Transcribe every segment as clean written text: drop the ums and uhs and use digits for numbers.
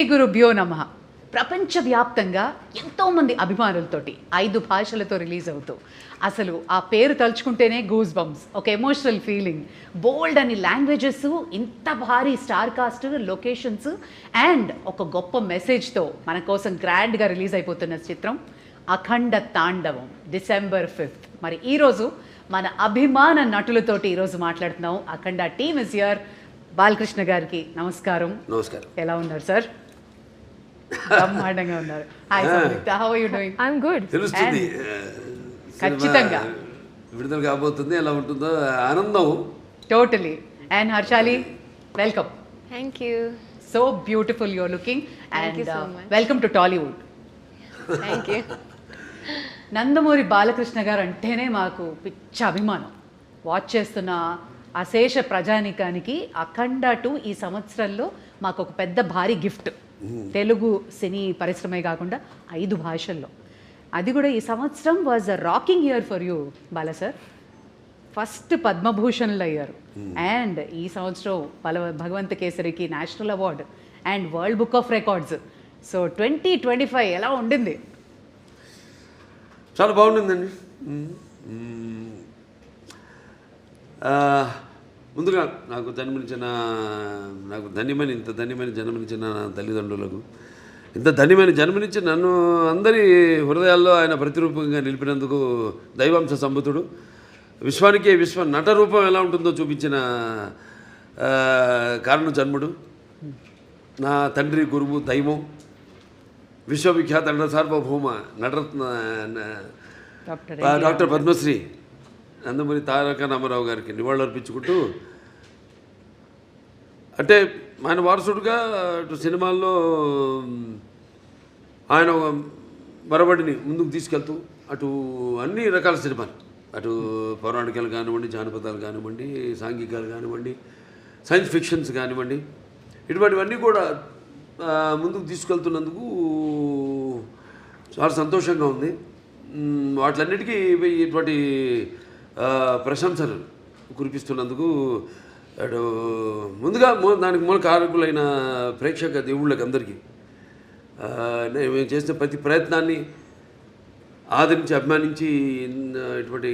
గురుభ్యో నమః. ప్రపంచవ్యాప్తంగా ఎంతోమంది అభిమానులతోటి 5 భాషలతో రిలీజ్ అవుతూ అసలు ఆ పేరు తలుచుకుంటేనే గూస్ బంప్స్, ఒక ఎమోషనల్ ఫీలింగ్, బోల్డ్ అని లాంగ్వేజెస్, ఇంత భారీ స్టార్ కాస్ట్, లొకేషన్స్ అండ్ ఒక గొప్ప మెసేజ్తో మన కోసం గ్రాండ్గా రిలీజ్ అయిపోతున్న చిత్రం అఖండ తాండవం December 5th. మరి ఈరోజు మన అభిమాన నటులతోటి ఈరోజు మాట్లాడుతున్నాం. Akhanda team is here. Balakrishna గారికి నమస్కారం. నమస్కారం. ఎలా ఉన్నారు సార్? బ్రహ్మాండంగా ఉన్నారు. Hi Samyuktha, how are you doing? I am good. తెలుస్తుంది ఖచ్చితంగా విడుదల కాబోతుంది, ఎలా ఉంటుందో ఆనందం. Totally. And Harshali, welcome. Thank you. So beautiful your looking Thank you and so much. Welcome to Tollywood. Thank you. Nandamuri Balakrishna garu అంటేనే మాకు పిచ్చ అభిమానం. వాచ్ చేస్తున్న అశేష ప్రజానికానికి అఖండ 2 ఈ సంవత్సరంలో మాకు ఒక పెద్ద భారీ గిఫ్ట్. తెలుగు సినీ పరిశ్రమే కాకుండా 5 భాషల్లో. అది కూడా ఈ సంవత్సరం was a rocking year for you Bala sir. First పద్మభూషణ్లు అయ్యారు అండ్ ఈ సంవత్సరం భగవంత కేసరికి national award and world book of records. So 2025 ఎలా ఉండింది? చాలా బాగుంటుందండి. ముందుగా నాకు ఇంత ధన్యమైన జన్మనిచ్చిన నా తల్లిదండ్రులకు, ఇంత ధన్యమైన జన్మనిచ్చి నన్ను అందరి హృదయాల్లో ఆయన ప్రతిరూపంగా నిలిపినందుకు దైవాంశ సంభూతుడు, విశ్వానికే విశ్వ నట రూపం ఎలా ఉంటుందో చూపించిన కారణ జన్ముడు, నా తండ్రి గురువు దైవం, విశ్వవిఖ్యాత నట సార్వభౌమ నటరత్న డాక్టర్ పద్మశ్రీ నందమూరి తారక రామారావు గారికి నివాళులర్పించుకుంటూ, అంటే ఆయన వారసుడుగా అటు సినిమాల్లో ఆయన మరబడిని ముందుకు తీసుకెళ్తూ అటు అన్ని రకాల సినిమాలు, అటు పౌరాణికాలు కానివ్వండి, జానపదాలు కానివ్వండి, సాంఘికాలు కానివ్వండి, సైన్స్ ఫిక్షన్స్ కానివ్వండి, ఇటువంటివన్నీ కూడా ముందుకు తీసుకెళ్తున్నందుకు చాలా సంతోషంగా ఉంది. వాటిలన్నిటికీ ఇటువంటి ప్రశంసలు కురిపిస్తున్నందుకు అటు ముందుగా దానికి మూల కారకులైన ప్రేక్షక దేవుళ్ళకి అందరికీ మేము చేసిన ప్రతి ప్రయత్నాన్ని ఆదరించి అభిమానించి ఇటువంటి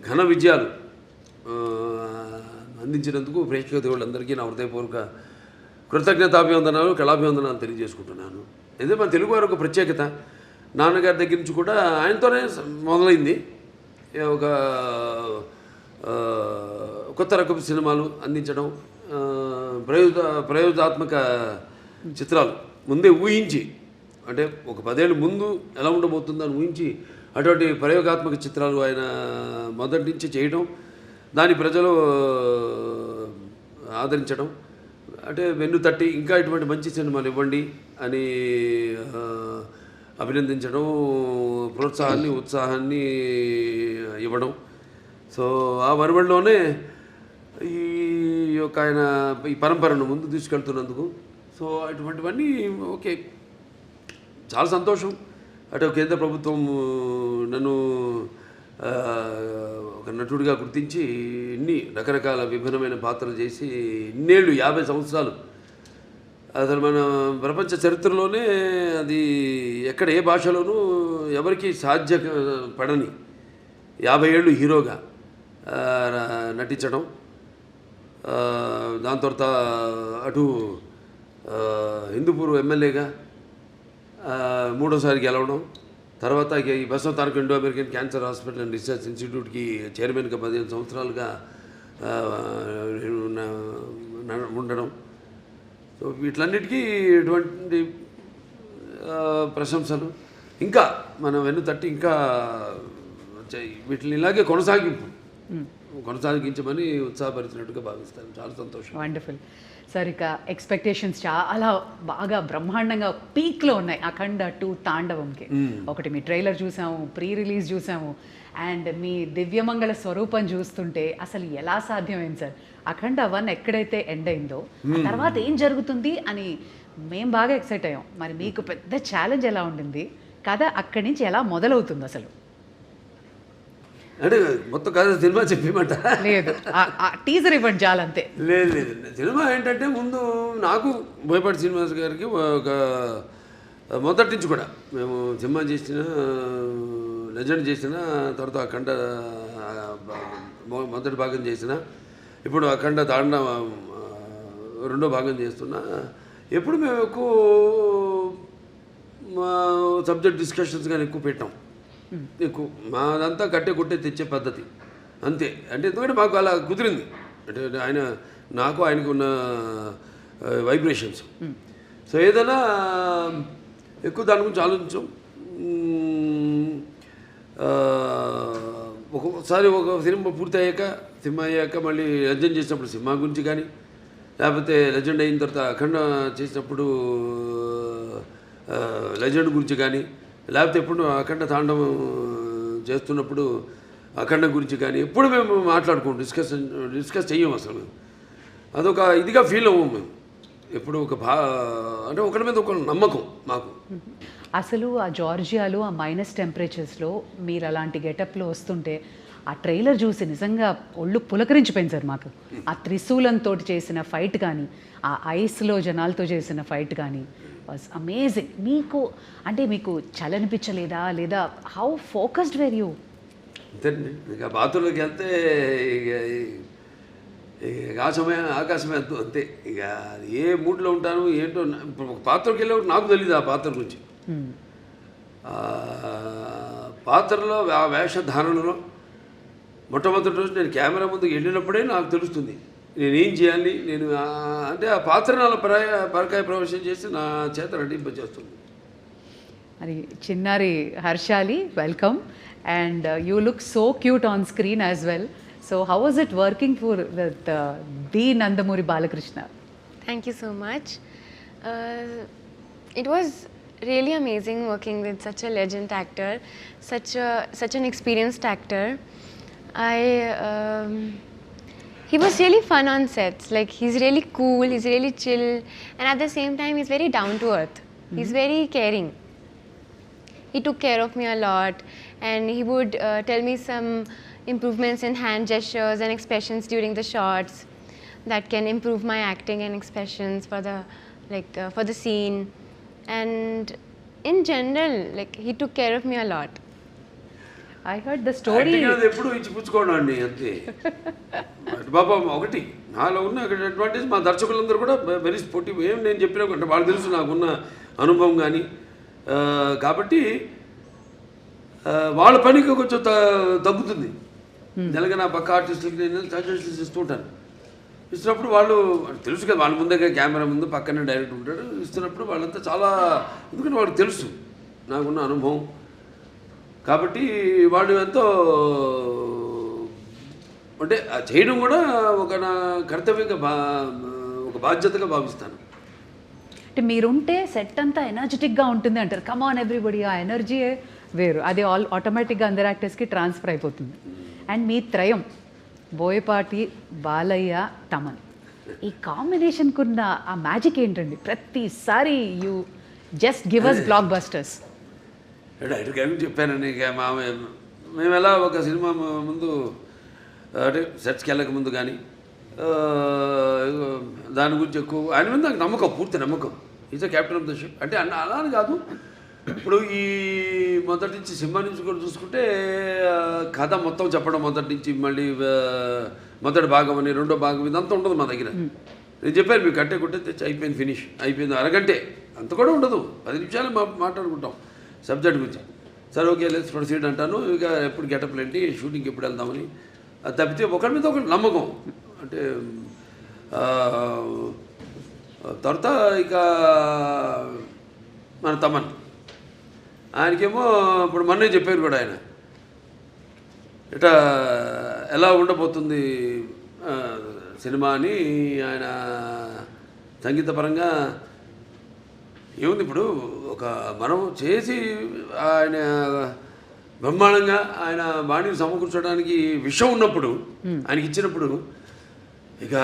ఘన విజయాలు అందించినందుకు ప్రేక్షక దేవుళ్ళందరికీ నా హృదయపూర్వక కృతజ్ఞతాభివందనాలు, కళాభివందనాలు తెలియజేసుకుంటున్నాను. ఇదే మన తెలుగు వారి ఒక ప్రత్యేకత. నాన్నగారి దగ్గర నుంచి కూడా ఆయనతోనే మొదలైంది. ఒక కొత్త రకపు సినిమాలు అందించడం, ప్రయోగాత్మక చిత్రాలు ముందే ఊహించి, అంటే ఒక 10 ఏళ్ళు ముందు ఎలా ఉండబోతుందని ఊహించి అటువంటి ప్రయోగాత్మక చిత్రాలు ఆయన మొదటి నుంచి చేయడం, దాని ప్రజలు ఆదరించడం, అంటే వెన్ను తట్టి ఇంకా ఇటువంటి మంచి సినిమాలు ఇవ్వండి అని అభినందించడం, ప్రోత్సాహాన్ని ఉత్సాహాన్ని ఇవ్వడం. సో ఆ వరవడిలోనే ఈ యొక్క ఆయన ఈ పరంపరను ముందు తీసుకెళ్తున్నందుకు సో అటువంటివన్నీ ఓకే, చాలా సంతోషం. అటు కేంద్ర ప్రభుత్వం నన్ను ఒక నటుడిగా గుర్తించి ఇన్ని రకరకాల విభిన్నమైన పాత్రలు చేసి ఇన్నేళ్ళు 50 సంవత్సరాలు అసలు మన ప్రపంచ చరిత్రలోనే అది ఎక్కడ ఏ భాషలోనూ ఎవరికి సాధ్యపడని 50 ఏళ్ళు హీరోగా నటించడం, దాని తర్వాత అటు హిందూపూర్ ఎమ్మెల్యేగా 3వ సారి గెలవడం, తర్వాత ఈ Basava Taraka Indo American cancer hospital and research ఇన్స్టిట్యూట్కి చైర్మన్గా 15 సంవత్సరాలుగా ఉండడం. సో వీటిలన్నిటికీ ఎటువంటి ప్రశంసలు ఇంకా మనం వెన్ను తట్టి ఇంకా వీటిని ఇలాగే కొనసాగించమని ఉత్సాహపరిచినట్టుగా భావిస్తాను. చాలా సంతోషం. Wonderful sir. ఇక ఎక్స్పెక్టేషన్స్ చాలా బాగా బ్రహ్మాండంగా పీక్లో ఉన్నాయి అఖండ 2 తాండవంకి. ఒకటి మీ ట్రైలర్ చూసాము, ప్రీ రిలీజ్ చూసాము, అండ్ మీ దివ్యమంగళ స్వరూపం చూస్తుంటే అసలు ఎలా సాధ్యమైంది సార్? అఖండ 1 ఎక్కడైతే ఎండ్ అయిందో తర్వాత ఏం జరుగుతుంది అని మేము బాగా ఎక్సైట్ అయ్యాం. మరి మీకు పెద్ద ఛాలెంజ్ ఎలా ఉండింది? కథ అక్కడి నుంచి ఎలా మొదలవుతుంది అసలు? అంటే మొత్తం కథ సినిమా చెప్పేమంట లేదు టీజర్ ఇవ్వండి చాలంతే. లేదు లేదు సినిమా ఏంటంటే ముందు నాకు బోయపాటి శ్రీనివాస్ గారికి ఒక మొదటి నుంచి కూడా మేము సినిమా చేసిన లెజెండ్ చేసిన తర్వాత అఖండ మొదటి భాగం చేసిన ఇప్పుడు అఖండ తాండ రెండో భాగం చేస్తున్నా. ఎప్పుడు మేము ఎక్కువ సబ్జెక్ట్ డిస్కషన్స్ కానీ ఎక్కువ పెట్టాం. ఎక్కువ మాదంతా కట్టే కొట్టే తెచ్చే పద్ధతి అంతే. అంటే ఎందుకంటే మాకు అలా కుదిరింది. అంటే ఆయన నాకు ఆయనకు ఉన్న వైబ్రేషన్స్. సో ఏదైనా ఎక్కువ దాని గురించి ఆలోచించాం. ఒక్కొక్కసారి ఒక సినిమా పూర్తి అయ్యాక మళ్ళీ లెజెండ్ చేసినప్పుడు సినిమా గురించి కానీ, లేకపోతే లెజెండ్ అయిన తర్వాత అఖండ చేసినప్పుడు లెజెండ్ గురించి కానీ, లేకపోతే ఎప్పుడు అఖండ తాండవం చేస్తున్నప్పుడు అఖండ గురించి కానీ ఎప్పుడు మేము మాట్లాడుకోం, డిస్కస్ చెయ్యం అసలు. మేము అదొక ఇదిగా ఫీల్ అవ్వం మేము ఎప్పుడు. అంటే ఒకరి మీద ఒక నమ్మకం మాకు. అసలు ఆ జార్జియాలో ఆ మైనస్ టెంపరేచర్స్లో మీరు అలాంటి గెటప్లో వస్తుంటే ఆ ట్రైలర్ చూసి నిజంగా ఒళ్ళు పులకరించిపోయింది సార్ మాకు. ఆ త్రిశూలంతో చేసిన ఫైట్ కానీ, ఆ ఐస్లో జనాలతో చేసిన ఫైట్ కానీ వాజ్ అమేజింగ్. మీకు చలనిపించలేదా, లేదా హౌ ఫోకస్డ్ వేర్ యూ? అంతేనండి. ఇక బాత్రూంలోకి వెళ్తే ఇక ఆకాశమే అంతే. ఇక ఏ మూడ్లో ఉంటాను ఏంటో. ఇప్పుడు ఒక పాత్రకి వెళ్ళేవాడు నాకు తెలియదు ఆ పాత్ర గురించి. పాత్రలో ఆ వేషధారణలో మొట్టమొదటి రోజు నేను కెమెరా ముందుకు వెళ్ళినప్పుడే నాకు తెలుస్తుంది నేనేం చేయాలి. నేను అంటే ఆ పాత్ర నాలో పరకాయ ప్రవేశం చేసి నా చేత నటింపజేస్తుంది. మరి చిన్నారి Harshali, welcome. And you look so cute on screen as well. So how was it working for the Nandamuri Balakrishna? Thank you so much. It was really amazing working with such a legend actor, such an experienced actor. He was really fun on sets. Like, he's really cool, he's really chill, and at the same time he's very down to earth. He's very caring. He took care of me a lot, and he would tell me some improvements in hand gestures and expressions during the shots that can improve my acting and expressions for the scene. And in general, like, he took care of me a lot. I heard the story. ఎప్పుడు ఇచ్చి పుచ్చుకోవడం అండి అంతే. బాబా ఒకటి నాలో ఉన్న advantage మా దర్శకులందరూ కూడా very sportive. ఏం నేను చెప్పినా అంటే వాళ్ళు తెలుసు నాకున్న అనుభవం కానీ. కాబట్టి వాళ్ళ పనికి కొంచెం తగ్గుతుంది. జనగా నా పక్క ఆర్టిస్టులకి నేను సజెషన్స్ ఇస్తూ ఉంటాను. ఇస్తున్నప్పుడు వాళ్ళు తెలుసు కదా, వాళ్ళ ముందే కెమెరా ముందు పక్కనే డైరెక్టర్ ఉంటాడు. ఇస్తున్నప్పుడు వాళ్ళంతా చాలా, ఎందుకంటే వాళ్ళకి తెలుసు నాకున్న అనుభవం. కాబట్టి వాళ్ళు ఎంతో అంటే చేయడం కూడా ఒక నా కర్తవ్యంగా ఒక బాధ్యతగా భావిస్తాను. అంటే మీరుంటే సెట్ అంతా ఎనర్జెటిక్గా ఉంటుంది అంటారు. కమ్ ఆన్ ఎవ్రీబడి, ఆ ఎనర్జీయే వేరు. అది ఆటోమేటిక్గా అందరు యాక్టర్స్కి ట్రాన్స్ఫర్ అయిపోతుంది. అండ్ మీ త్రయం బోయపాటి, బాలయ్య, తమన్, ఈ కాంబినేషన్కి ఉన్న ఆ మ్యాజిక్ ఏంటండి? ప్రతిసారి you just give us blockbusters. డైరెక్ట్గా చెప్పానండి. ఇక మేము ఎలా ఒక సినిమా ముందు అంటే సెట్స్కి వెళ్ళక ముందు కానీ దాని గురించి ఎక్కువ ఆయన మీద నాకు నమ్మకం, పూర్తి నమ్మకం. Is a captain of the ship. అంటే అలా అని కాదు. ఇప్పుడు ఈ మొదటి నుంచి సినిమా నుంచి కూడా చూసుకుంటే కథ మొత్తం చెప్పడం మొదటి నుంచి, మళ్ళీ మొదటి భాగం అని రెండో భాగం ఇదంతా ఉండదు మా దగ్గర. నేను చెప్పాను మీకు కట్టే కొట్టే తెచ్చి అయిపోయింది, ఫినిష్ అయిపోయింది. అరగంటే అంత కూడా ఉండదు, 10 నిమిషాలు మాట్లాడుకుంటాం సబ్జెక్ట్ గురించి. సరే ఓకే లెట్స్ ప్రొసీడ్ అంటాను. ఇక ఎప్పుడు గెటప్లు ఏంటి, షూటింగ్కి ఎప్పుడు వెళ్దామని. అది తప్పితే ఒకరి మీద ఒకటి నమ్మకం. అంటే తర్వాత ఇక మన తమన్, ఆయనకేమో ఇప్పుడు మొన్నే చెప్పారు కూడా ఆయన ఇట్లా ఎలా ఉండబోతుంది సినిమా అని. ఆయన సంగీతపరంగా ఏముంది, ఇప్పుడు ఒక మనం చేసి ఆయన బ్రహ్మాండంగా ఆయన బాణీని సమకూర్చడానికి విషయం ఉన్నప్పుడు ఆయనకి ఇచ్చినప్పుడు ఇక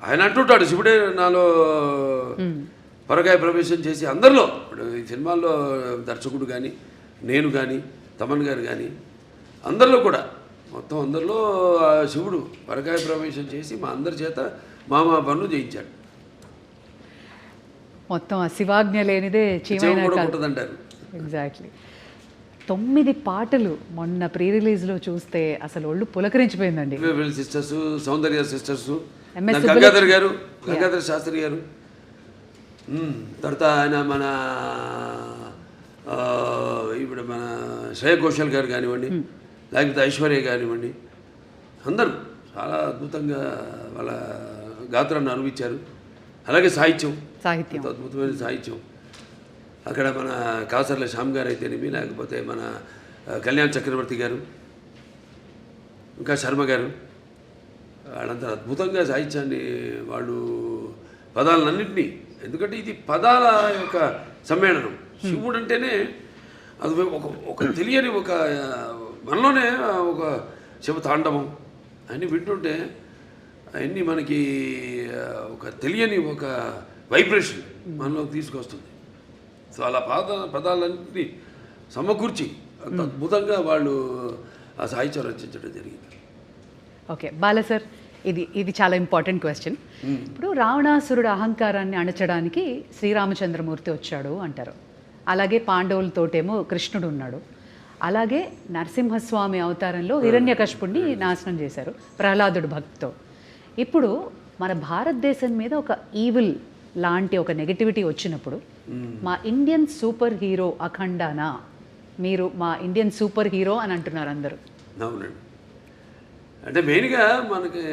ఆయన అంటుంటాడు, శివుడే నాలో పరకాయ ప్రవేశం చేసి అందరిలో. ఇప్పుడు ఈ సినిమాల్లో దర్శకుడు కానీ, నేను కానీ, తమన్ గారు కానీ, అందరిలో కూడా మొత్తం అందరిలో ఆ శివుడు పరకాయ ప్రవేశం చేసి మా అందరి చేత మా పనులు చేయించాడు. మొత్తం ఆ శివాజ్ఞ లేనిదే చెవు చీమైనా కూడా కాదు. ఉంటుందంటారు. ఎగ్జాక్ట్లీ. 9 పాటలు మొన్న ప్రీ రిలీజ్లో చూస్తే అసలు ఒళ్ళు పులకరించిపోయిందండి. సిస్టర్స్, సౌందర్య సిస్టర్స్, MS గంగాధర్ గారు, గంగాధర్ శాస్త్రి గారు, తర్వాత ఆయన మన ఇప్పుడు మన శ్రేయ ఘోషల్ గారు కానివ్వండి, లేకపోతే ఐశ్వర్య కానివ్వండి, అందరూ చాలా అద్భుతంగా వాళ్ళ గాత్రాన్ని అనుభవించారు. అలాగే సాహిత్యం, సాహిత్యం అద్భుతమైన సాహిత్యం. అక్కడ మన కాసర్ల శ్యామ్ గారు అయితేనేమి, లేకపోతే మన కళ్యాణ్ చక్రవర్తి గారు, ఇంకా శర్మ గారు, వాళ్ళంతా అద్భుతంగా సాహిత్యాన్ని వాళ్ళు పదాలన్నింటినీ, ఎందుకంటే ఇది పదాల యొక్క సమ్మేళనం. శివుడు అంటేనే అది ఒక తెలియని ఒక మనలోనే ఒక శివ తాండవం అన్నీ వింటుంటే అవన్నీ మనకి ఒక తెలియని ఒక వైబ్రేషన్ మనలోకి తీసుకొస్తుంది. సో అలా పదాలన్నింటినీ సమకూర్చి అంత అద్భుతంగా వాళ్ళు ఆ సాహిత్యం రచించడం జరిగింది. ఓకే బాల సార్, ఇది చాలా ఇంపార్టెంట్ క్వశ్చన్. ఇప్పుడు రావణాసురుడు అహంకారాన్ని అణచడానికి శ్రీరామచంద్రమూర్తి వచ్చాడు అంటారు. అలాగే పాండవులతోటేమో కృష్ణుడు ఉన్నాడు. అలాగే నరసింహస్వామి అవతారంలో హిరణ్యకశిపుణ్ణి నాశనం చేశారు ప్రహ్లాదుడు భక్తితో. ఇప్పుడు మన భారతదేశం మీద ఒక ఈవిల్ లాంటి ఒక నెగటివిటీ వచ్చినప్పుడు మా ఇండియన్ సూపర్ హీరో అఖండానా, మీరు మా ఇండియన్ సూపర్ హీరో అని అంటున్నారు అందరూ. అవునండి. అంటే మెయిన్గా మనకి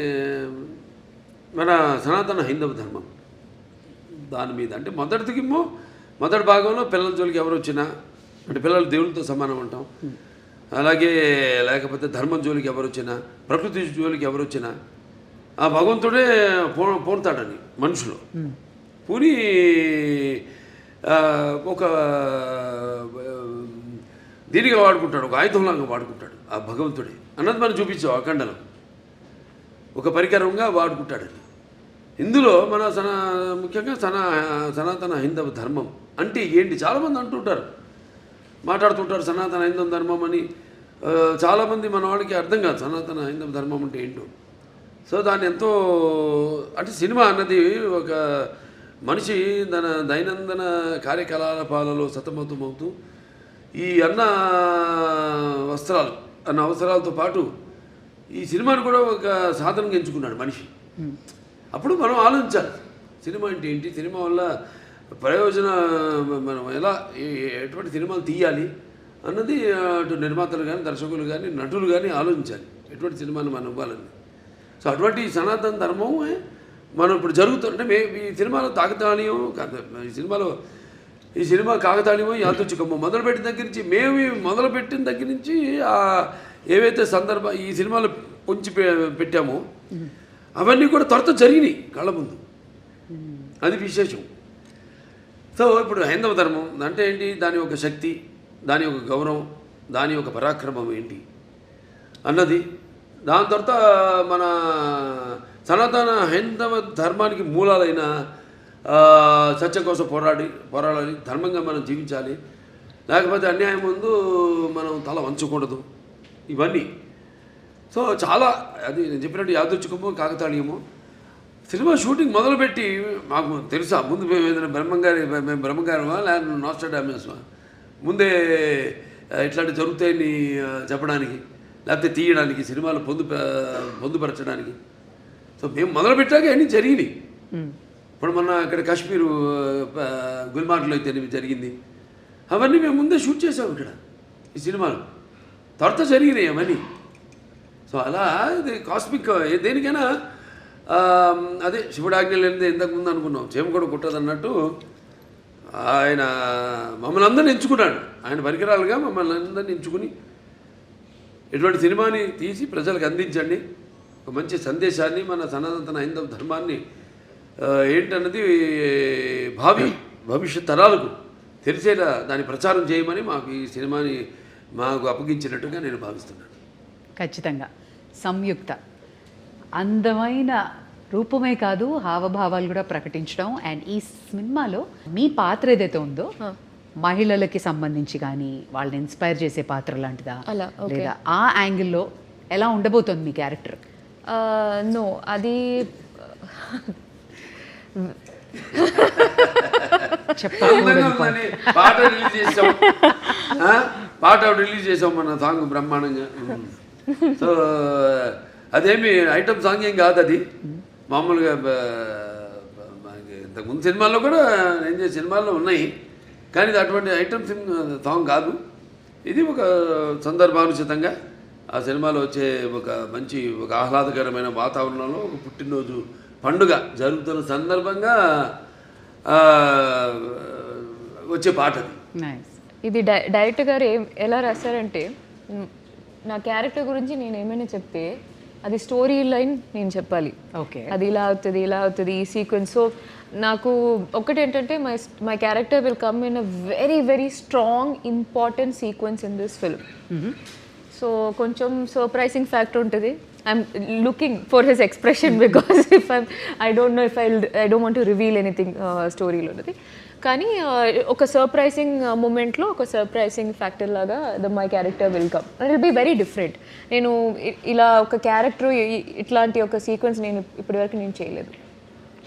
మన సనాతన హైందవ ధర్మం దాని మీద, అంటే మొదటి భాగంలో పిల్లల జోలికి ఎవరు వచ్చినా, అంటే పిల్లలు దేవునితో సమానం అంటాం. అలాగే లేకపోతే ధర్మం జోలికి ఎవరు వచ్చినా, ప్రకృతి జోలికి ఎవరు వచ్చినా ఆ భగవంతుడే పోతాడని మనుషులు పూని ఒక దీనిగా వాడుకుంటాడు, ఒక ఆయుధంలాగా వాడుకుంటాడు ఆ భగవంతుడే అన్నది మనం చూపించాం అఖండలో. ఒక పరికరంగా వాడుకుంటాడని. ఇందులో మన ముఖ్యంగా సనాతన హైందవ ధర్మం అంటే ఏంటి చాలామంది అంటుంటారు, మాట్లాడుతుంటారు సనాతన హైందవ ధర్మం అని. చాలామంది మన వాళ్ళకి అర్థం కాదు సనాతన హైందవ ధర్మం అంటే ఏంటో. సో దాన్ని ఎంతో, అంటే సినిమా అన్నది ఒక మనిషి తన దైనందిన కార్యకలాపాలలో సతమతమవుతూ ఈ అన్న అవసరాలతో పాటు ఈ సినిమాని కూడా ఒక సాధనంగా ఎంచుకున్నాడు మనిషి. అప్పుడు మనం ఆలోచించాలి సినిమా అంటే ఏంటి, సినిమా వల్ల మనం ఎలా ఎటువంటి సినిమాలు తీయాలి అన్నది అటు నిర్మాతలు కానీ, దర్శకులు కానీ, నటులు కానీ ఆలోచించాలి ఎటువంటి సినిమాని మనం ఇవ్వాలని. సో అటువంటి సనాతన ధర్మం మనం ఇప్పుడు జరుగుతుంటే ఈ సినిమాలో తాకతాళీయం ఈ సినిమా కాకతాళీయమో యాదృచ్ఛికమో మొదలుపెట్టిన దగ్గర నుంచి మొదలుపెట్టిన దగ్గర నుంచి ఏవైతే ఈ సినిమాలు పొంచి పెట్టామో అవన్నీ కూడా త్వరతో జరిగినాయి కళ్ళ ముందు. అది విశేషం. సో ఇప్పుడు హైందవ ధర్మం అంటే ఏంటి, దాని యొక్క శక్తి, దాని యొక్క గౌరవం, దాని యొక్క పరాక్రమం ఏంటి అన్నది. దాని తర్వాత మన సనాతన హైందవ ధర్మానికి మూలాలైన సత్యం కోసం పోరాడాలి, ధర్మంగా మనం జీవించాలి, లేకపోతే అన్యాయం ముందు మనం తల వంచకూడదు, ఇవన్నీ. సో చాలా అది నేను చెప్పినట్టు యాదృచ్ఛికమో కాకతాళీయమో. సినిమా షూటింగ్ మొదలుపెట్టి మాకు తెలుసా ముందు మేము ఏదైనా బ్రహ్మంగారమా లేకపోతే నాస్ట్రాడామస్మా ముందే ఇట్లాంటి జరుగుతాయని చెప్పడానికి, లేకపోతే తీయడానికి, సినిమాలు పొందుపరచడానికి. సో మేము మొదలుపెట్టాక అన్నీ జరిగినాయి. ఇప్పుడు మొన్న ఇక్కడ కాశ్మీరు గుల్మార్గ్లో అయితే జరిగింది, అవన్నీ మేము ముందే షూట్ చేసాము ఇక్కడ ఈ సినిమాలు, త్వరతో జరిగినాయి అవన్నీ. సో అలా ఇది కాస్మిక్ దేనికైనా అదే శివుడాజ్ఞ లేనిదే ఇంతకుముందు అనుకున్నాం చేమ కూడా కుట్టదన్నట్టు ఆయన మమ్మల్ని అందరిని ఎంచుకున్నాడు, ఆయన పరికరాలుగా మమ్మల్ని అందరిని ఎంచుకుని ఇటువంటి సినిమాని తీసి ప్రజలకు అందించండి, ఒక మంచి సందేశాన్ని, మన సనాతన హైందవ ధర్మాన్ని ఏంటన్నది భవిష్యత్ తరాలకు తెలిసేలా దాన్ని ప్రచారం చేయమని మాకు ఈ సినిమాని మాకు అప్పగించినట్టుగా నేను భావిస్తున్నాను. ఖచ్చితంగా సంయుక్త అందమైన రూపమే కాదు హావభావాలు కూడా ప్రకటించడం. అండ్ ఈ సినిమాలో మీ పాత్ర ఏదైతే ఉందో మహిళలకి సంబంధించి కానీ వాళ్ళని ఇన్స్పైర్ చేసే పాత్ర లాంటిదా, లేదా ఆ యాంగిల్లో ఎలా ఉండబోతుంది మీ క్యారెక్టర్? నో అది అందంగా ఉందని పాట రిలీజ్ చేసాం, పాట రిలీజ్ చేసాం మన సాంగ్ బ్రహ్మాండంగా. సో అదేమి ఐటమ్ సాంగ్ ఏం కాదు, అది మామూలుగా ఇంతకుముందు సినిమాల్లో కూడా నేను చేసే సినిమాల్లో ఉన్నాయి, కానీ ఇది అటువంటి ఐటమ్ సాంగ్ కాదు. ఇది ఒక సందర్భానుచితంగా ఆ సినిమాలో వచ్చే ఒక ఆహ్లాదకరమైన వాతావరణంలో ఒక పుట్టినరోజు పండుగ జరుగుతున్న సందర్భంగా వచ్చే పాట అది. నైస్. ఇది డైరెక్టర్ గారు ఎలా రాశారంటే, నా క్యారెక్టర్ గురించి నేను ఏమైనా చెప్తే అది స్టోరీ లైన్ నేను చెప్పాలి. ఓకే. అది ఇలా అవుతుంది ఈ సీక్వెన్స్. సో నాకు ఒకటి ఏంటంటే my character will come in a very very strong important sequence in this film. So కొంచెం సర్ప్రైజింగ్ ఫ్యాక్టర్ ఉంటుంది. I'm looking for his expression because I don't know if I don't want to reveal anything స్టోరీలో ఉన్నది. కానీ ఒక surprising మూమెంట్లో ఒక surprising factor లాగా my character will come. It will be very different. నేను ఇలా ఒక క్యారెక్టర్ ఇట్లాంటి ఒక సీక్వెన్స్ నేను ఇప్పటివరకు నేను చేయలేదు.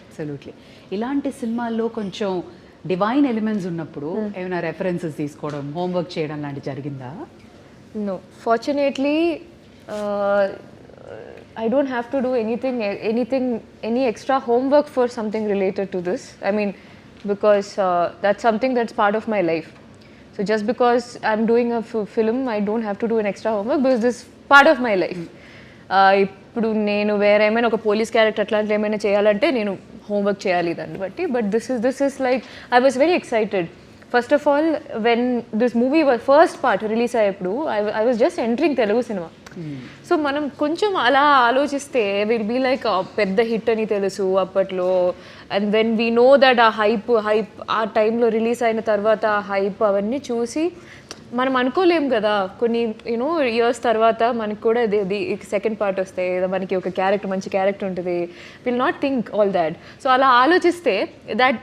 అబ్సల్యూట్లీ. ఇలాంటి సినిమాల్లో కొంచెం డివైన్ ఎలిమెంట్స్ ఉన్నప్పుడు ఏమైనా రెఫరెన్సెస్ తీసుకోవడం, హోంవర్క్ చేయడం లాంటి జరిగిందా? No, fortunately, I don't have to do any extra homework for something related to this. I mean, because that's something that's part of my life. So just because I'm doing a film, I don't have to do an extra homework because this is part of my life. ఇప్పుడు నేను వేరే ఏమైనా ఒక police character అట్లాంటి ఏమైనా చేయాలంటే నేను homework చేయాలి దాన్ని బట్టి. But this is like I was very excited. First of all, when this movie was first part release అయ్యేప్పుడు I was just entering Telugu cinema. So మనం కొంచెం అలా ఆలోచిస్తే విల్ బీ లైక్ పెద్ద హిట్ అని తెలుసు అప్పట్లో. And then we know that ఆ హైప్ ఆ టైంలో రిలీజ్ అయిన తర్వాత ఆ హైప్ అవన్నీ చూసి మనం అనుకోలేం కదా, కొన్ని యూనో ఇయర్స్ తర్వాత మనకి కూడా సెకండ్ పార్ట్ వస్తే మనకి ఒక క్యారెక్టర్ మంచి క్యారెక్టర్ ఉంటుంది. Will not think all that. So అలా ఆలోచిస్తే that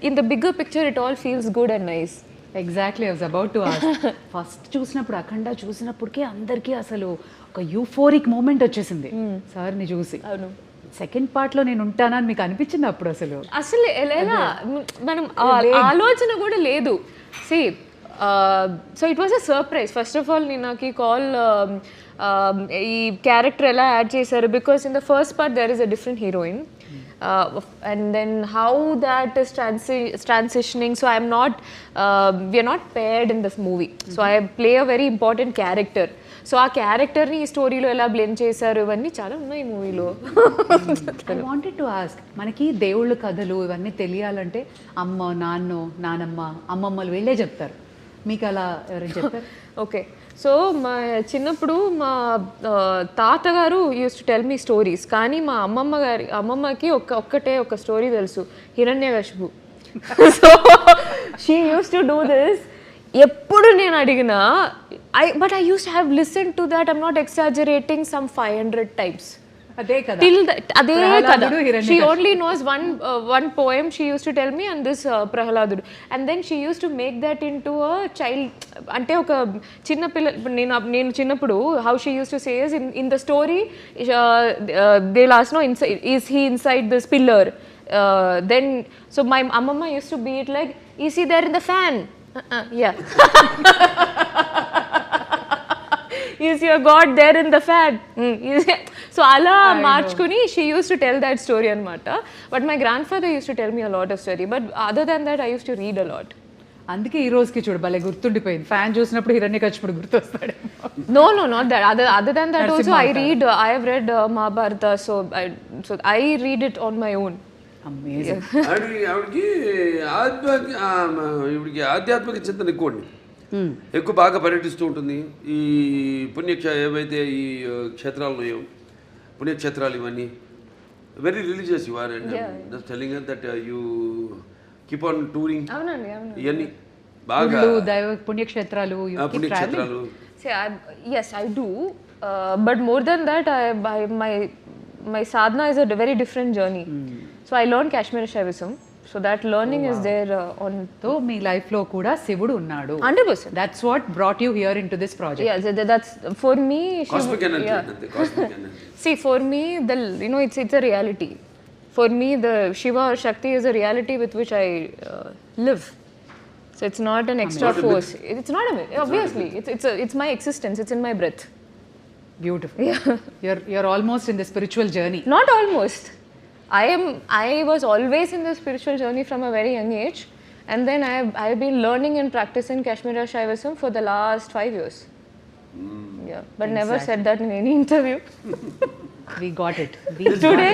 in the bigger picture it all feels good and nice. Exactly. I was about to ask. First చూసినప్పుడు అఖండ చూసినప్పటికే అందరికీ అసలు ఒక యూఫోరిక్ మూమెంట్ వచ్చేసింది సార్ని చూసి. అవును. సెకండ్ పార్ట్లో నేను ఉంటానని మీకు అనిపించింది అప్పుడు? అసలు ఎలా మనం ఆలోచన కూడా లేదు. సి so it was a surprise. First of all నేను నాకు ఈ కాల్ ఈ క్యారెక్టర్ ఎలా యాడ్ చేశారు, because in the first part there is a different heroine. And then how that is transitioning, so we are not paired in this movie. So I play a very important character. So ఆ క్యారెక్టర్ని ఈ స్టోరీలో ఎలా blend చేశారు ఇవన్నీ చాలా ఉన్నాయి మూవీలో. ఐ వాంటెడ్ టు ఆస్క్, మనకి దేవుళ్ళ కథలు ఇవన్నీ తెలియాలంటే అమ్మ, నానమ్మ, అమ్మమ్మలు వీళ్ళే చెప్తారు. మీకు అలా ఎవరైనా చెప్తారు? ఓకే. సో మా చిన్నప్పుడు మా తాతగారు used to tell me stories. కానీ మా అమ్మమ్మకి ఒక్కటే ఒక స్టోరీ తెలుసు, Hiranyakashipu. So she used to do this. ఎప్పుడు నేను అడిగినా but I used to have listen to that, I'm not exaggerating, some 500 times. అదే కదా. అదే కదా. She only knows one poem she used to tell me, and this Prahaladudu. And then she used to make that into a child. అంటే ఒక చిన్న పిల్ల, నేను చిన్నప్పుడు how she used to say is in the story they'll ask, no, is he inside this pillar? Then so my amma used to be it like, is he there in the fan? Yeah. Is your God there in the fan? So అలా మార్చుకుని she used to tell that story అనమాట. But my grandfather used to tell me a lot of story. But other than that I used to read a lot. అందుకే ఈ రోజుకి చూడు భలే గుర్తుండిపోయింది. Fan చూసినప్పుడు హిరణ్యకశిపుడు గుర్తొస్తాడు. No, not that. Other than that also I have read Mahabharata. So I read it on my own. Amazing. ఆవిడకి ఆధ్యాత్మిక చింతన ఎక్కువ బాగా పర్యటిస్తూ ఉంటుంది. ఈ ఏవైతే ఈ క్షేత్రాలు ఉన్నాయో, పుణ్యక్షేత్రాలు ఇవన్నీ very religious you are. And just telling her that you keep on touring. అవునండి. ఇవన్నీ బాగా పుణ్యక్షేత్రాలు. Yes, I do. But more than that, my sadhana is a very different journey. So I learned Kashmir Shaivism. So that learning is there on so మీ లైఫ్లో కూడా శివుడు ఉన్నాడు. 100%. That's what brought you here into this project. Yeah, that's for me. Cosmic energy అంతే, cosmic energy. See, for me, it's a reality. For me, the Shiva or Shakti is a reality with which I live. So it's not an extra Not a force. It's not a myth. Obviously, it's my existence. It's in my breath. Beautiful. You're almost in the spiritual journey. Not almost. I was always in the spiritual journey from a very young age, and then I've been learning and practicing Kashmiri Shaivism for the last 5 years. Yeah, but never said that in any interview. We got it. Today,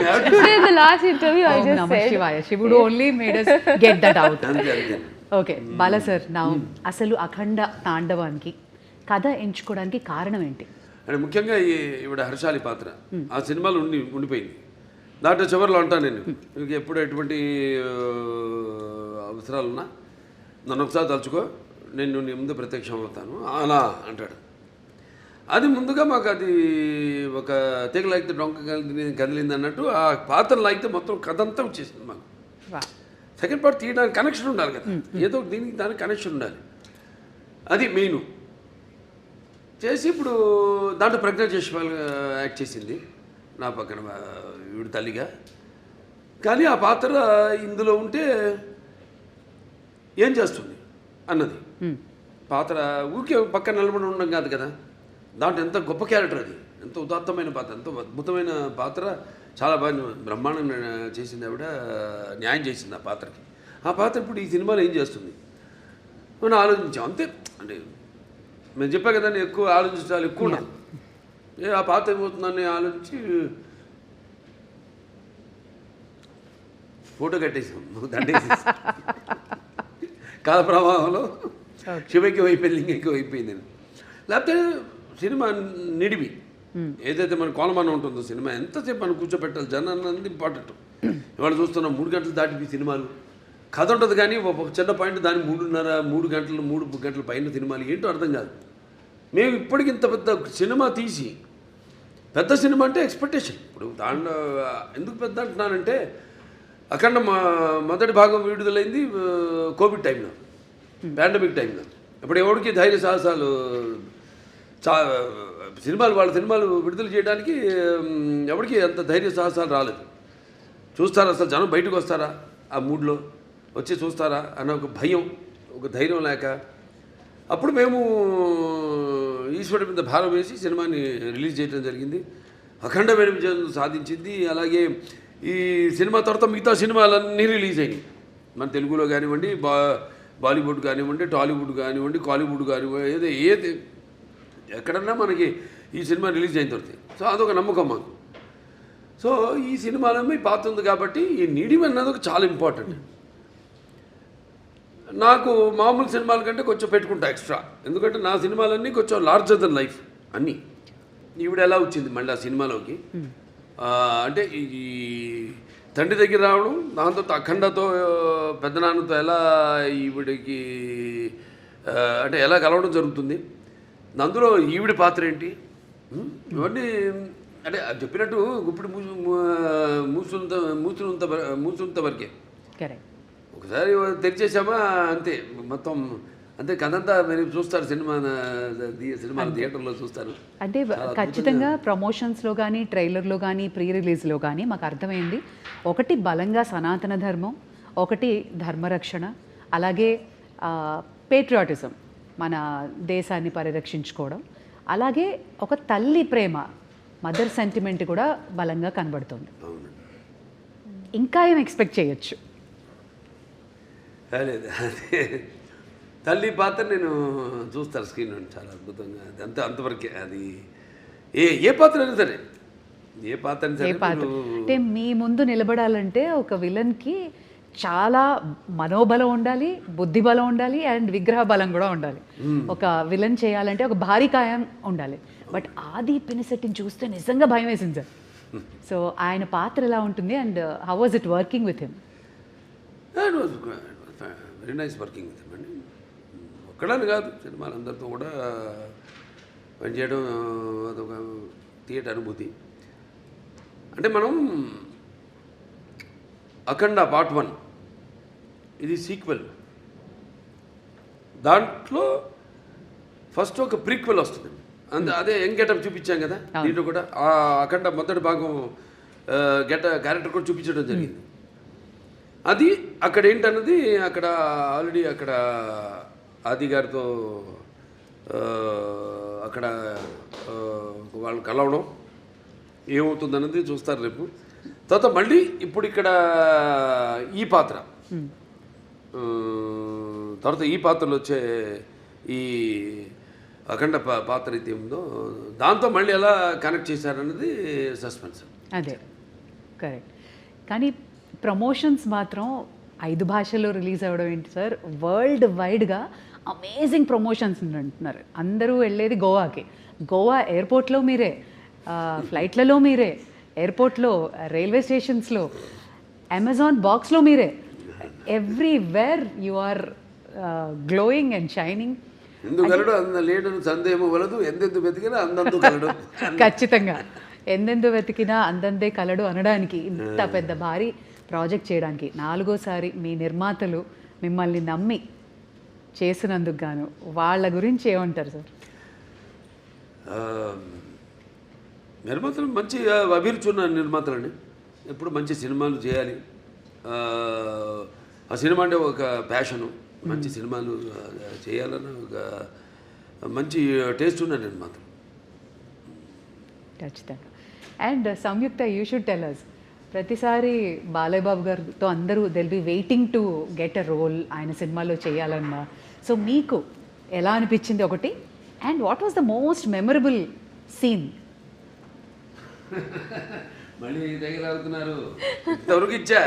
the last interview, I Om just Namah said. Shivaya. Shivudu only made us get that out. అంతే అంతే. Okay Bala sir, నా అసలు అఖండ తాండవానికి కథ ఎంచుకోవడానికి కారణం ఏంటి? అంటే ముఖ్యంగా ఈవిడ హర్షాలి పాత్ర ఆ సినిమాలో ఉండిపోయింది. దాంట్లో చివరిలో అంటాను నేను, మీకు ఎప్పుడు ఎటువంటి అవసరాలున్నా నన్ను ఒకసారి తలుచుకో, నేను నీ ముందు ప్రత్యక్షం అవుతాను అలా అంటాడు. అది ముందుగా మాకు అది ఒక తెగ లాగితే డొంక కదిలింది అన్నట్టు ఆ పాత్ర లాగితే మొత్తం కథ అంతా వచ్చేసింది మాకు. సెకండ్ పార్ట్ తీయడానికి కనెక్షన్ ఉండాలి కదా, ఏదో దీనికి దానికి కనెక్షన్ ఉండాలి, అది మెయిన్ చేసి ఇప్పుడు దాంట్లో ప్రజ్ఞా జైస్వాల్ యాక్ట్ చేసింది నా పక్కన ఈవిడ తల్లిగా. కానీ ఆ పాత్ర ఇందులో ఉంటే ఏం చేస్తుంది అన్నది పాత్ర ఊరికే పక్కన నిలబడి ఉండడం కాదు కదా, దాంట్లో ఎంత గొప్ప క్యారెక్టర్ అది, ఎంత ఉదాత్తమైన పాత్ర, ఎంతో అద్భుతమైన పాత్ర, చాలా బాగా బ్రహ్మాండంగా చేసింది ఆవిడ, న్యాయం చేసింది ఆ పాత్రకి. ఆ పాత్ర ఇప్పుడు ఈ సినిమాలో ఏం చేస్తుంది మనం ఆలోచించాం అంతే. అంటే మేము చెప్పా కదా, ఎక్కువ ఆలోచించాలి ఎక్కువ ఉండదు, ఆ పాత్ర ఏమవుతుందని ఆలోచించి ఫోటో కట్టేసాం, దండేసేసి కాల ప్రవాహంలో శివకి అయిపోయింది, లింగకి అయిపోయింది. లేకపోతే సినిమా నిడివి ఏదైతే మన కోలమానం ఉంటుందో సినిమా ఎంతసేపు మనం కూర్చోబెట్టాలి, జనాన్ని అంది ఇంపార్టెంట్. ఇవాళ చూస్తున్నాం 3 గంటలు దాటిపోయి సినిమాలు, కథ ఉంటుంది కానీ ఒక చిన్న పాయింట్ దాన్ని 3 గంటల పైన సినిమాలు ఏంటో అర్థం కాదు. మేము ఇప్పటికి ఇంత పెద్ద సినిమా తీసి, పెద్ద సినిమా అంటే ఎక్స్పెక్టేషన్. ఇప్పుడు దాంట్లో ఎందుకు పెద్ద అంటున్నానంటే, అఖండ మొదటి భాగం విడుదలైంది కోవిడ్ టైంలో, పాండమిక్ టైంలో. ఇప్పుడు ఎవరికి ధైర్య సాహసాలు వాళ్ళ సినిమాలు విడుదల చేయడానికి ఎవరికి అంత ధైర్య సాహసాలు రాలేదు. చూస్తారా అసలు జనం బయటకు వస్తారా, ఆ మూడ్లో వచ్చి చూస్తారా అన్న ఒక భయం, ఒక ధైర్యం లేక అప్పుడు మేము ఈశ్వరుడి మీద భారం వేసి సినిమాని రిలీజ్ చేయడం జరిగింది. అఖండమైన విజయం సాధించింది. అలాగే ఈ సినిమా తర్వాత మిగతా సినిమాలన్నీ రిలీజ్ అయినాయి, మన తెలుగులో కానివ్వండి, బాలీవుడ్ కానివ్వండి, టాలీవుడ్ కానివ్వండి, కాలీవుడ్ కానివ్వండి, ఏది ఎక్కడన్నా మనకి ఈ సినిమా రిలీజ్ అయిన తర్వాత. సో అదొక నమ్మకం మాకు. సో ఈ సినిమాలో మీ పాత్ర ఉంది కాబట్టి ఈ నీడిమ్ అన్నది ఒక చాలా ఇంపార్టెంట్. నాకు మామూలు సినిమాల కంటే కొంచెం పెట్టుకుంటా ఎక్స్ట్రా, ఎందుకంటే నా సినిమాలన్నీ కొంచెం లార్జర్ దెన్ లైఫ్ అన్నీ. ఈవిడ ఎలా వచ్చింది మళ్ళీ ఆ సినిమాలోకి అంటే ఈ తండ్రి దగ్గర రావడం, దాంతో అఖండతో పెద్దనాన్నతో ఎలా ఈవిడికి అంటే ఎలా కలవడం జరుగుతుంది, అందులో ఈవిడ పాత్ర ఏంటి, ఇవన్నీ అంటే చెప్పినట్టు ఇప్పుడు మూసుంత వరకే. ఒకసారి తెరిచేసామా అంతే, మొత్తం అంతే కథంతా మీరు చూస్తారు, సినిమా థియేటర్లో చూస్తారు. అంటే ఖచ్చితంగా ప్రమోషన్స్లో కానీ, ట్రైలర్లో కానీ, ప్రీ రిలీజ్లో కానీ మాకు అర్థమైంది, ఒకటి బలంగా సనాతన ధర్మం, ఒకటి ధర్మరక్షణ, అలాగే పేట్రియాటిజం, మన దేశాన్ని పరిరక్షించుకోవడం, అలాగే ఒక తల్లి ప్రేమ, మదర్ సెంటిమెంట్ కూడా బలంగా కనబడుతుంది. ఇంకా ఏం ఎక్స్పెక్ట్ చేయొచ్చు? లేదు, అదే తల్లి పాత్ర నేను చూస్తాను స్క్రీన్ నుండి, చాలా అద్భుతంగా, అది అంతవరకే. అది ఏ పాత్ర అయినా సరే, ఏ పాత్ర అయినా సరే, అంటే మీ ముందు నిలబడాలంటే ఒక విలన్కి చాలా మనోబలం ఉండాలి, బుద్ధి బలం ఉండాలి, అండ్ విగ్రహ బలం కూడా ఉండాలి. ఒక విలన్ చేయాలంటే ఒక భారీ కాయం ఉండాలి. బట్ ఆది పినిశెట్టిని చూస్తే నిజంగా భయం వేసింది సార్. సో ఆయన పాత్ర ఎలా ఉంటుంది, and how was it working with him? Very nice working with him అండి. ఒక్కడని కాదు, సినిమాలందరితో కూడా పనిచేయడం అదొక థియేటర్ అనుభూతి. అంటే మనం అఖండ పార్ట్ 1 ఇది సీక్వెల్. దాంట్లో ఫస్ట్ ఒక ప్రీక్వెల్ వస్తుంది, అదే యంగ్ గెటప్ చూపించాం కదా దీంట్లో కూడా. అఖండ మొదటి భాగం క్యారెక్టర్ కూడా చూపించడం జరిగింది. అది అక్కడ ఏంటన్నది అక్కడ ఆల్రెడీ అక్కడ ఆది గారితో అక్కడ వాళ్ళు కలవడం ఏమవుతుందన్నది చూస్తారు రేపు. తర్వాత మళ్ళీ ఇప్పుడు ఇక్కడ ఈ పాత్ర, తర్వాత ఈ పాత్రలో వచ్చే ఈ అఖండ పాత్ర అయితే ఉందో దాంతో మళ్ళీ ఎలా కనెక్ట్ చేశారన్నది సస్పెన్స్. అదే కరెక్ట్. కానీ ప్రమోషన్స్ మాత్రం 5 భాషల్లో రిలీజ్ అవ్వడం ఏంటి సార్, వరల్డ్ వైడ్గా అమేజింగ్ ప్రమోషన్స్ అంటున్నారు. అందరూ వెళ్ళేది గోవాకి, గోవా ఎయిర్పోర్ట్లో మీరే, ఫ్లైట్లలో మీరే, ఎయిర్పోర్ట్లో, రైల్వే స్టేషన్స్లో, అమెజాన్ బాక్స్లో మీరే, everywhere you are glowing and shining. ఎందుకు కలడు అంద లేడను సందేహము వలదు, ఎందెందు వెతికినా అందందు కలడు. ఖచ్చితంగా ఎందెందు వెతికినా అందందే కలడు అనడానికి, ఇంత పెద్ద భారీ ప్రాజెక్ట్ చేయడానికి 4వసారి మీ నిర్మాతలు మిమ్మల్ని నమ్మి చేసినందుకు గాను వాళ్ళ గురించి ఏమంటారు సార్? నిర్మాతలు మంచి అభిరుచి ఉన్న నిర్మాతలండి. ఎప్పుడు మంచి సినిమాలు చేయాలి, ఆ సినిమా అంటే ఒక ప్యాషను, మంచి సినిమాలు చేయాలన్న ఒక మంచి టేస్ట్ ఉన్న నిర్మాతలు. ఖచ్చితంగా. And Samyuktha, you should tell us, ప్రతిసారి బాలయ్య బాబు గారితో అందరూ they'll be waiting to get a role ఆయన సినిమాలో చేయాలన్నా. సో మీకు ఎలా అనిపించింది ఒకటి, and what was the most memorable scene? మళ్ళీ తగిలాడుతున్నారు, ఇంతవరకు ఇచ్చా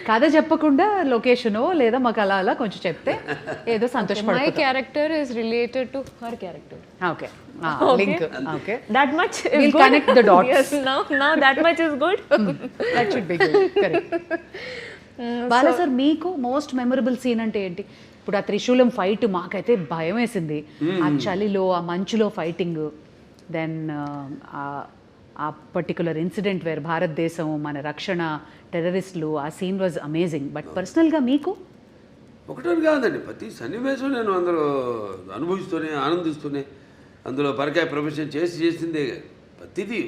కథ చెప్పకుండా లొకేషనో లేదా మాకు అలా అలా కొంచెం చెప్తే ఏదో My సంతోషపడుతుంది. character is related to her character. Okay, link. Okay, That much is We'll good. connect the dots. Yes, now that much is good. That should be good. Correct. Bala sir, మీకు మోస్ట్ మెమరబుల్ సీన్ అంటే ఏంటి? ఇప్పుడు ఆ త్రిశూలం fight మాకైతే భయం వేసింది, ఆ చలిలో ఆ మంచులో ఫైటింగ్, దెన్ ఆ పర్టికులర్ ఇన్సిడెంట్ వేర్ భారతదేశం మన రక్షణ, టెర్రరిస్టులు, ఆ సీన్ వాజ్ అమేజింగ్. బట్ పర్సనల్గా మీకు? ఒకటని కాదండి, ప్రతి సన్నివేశం నేను అందులో అనుభవిస్తూనే ఆనందిస్తూనే అందులో పరకాయ ప్రొఫెషన్ చేసిందే. ప్రతిదీ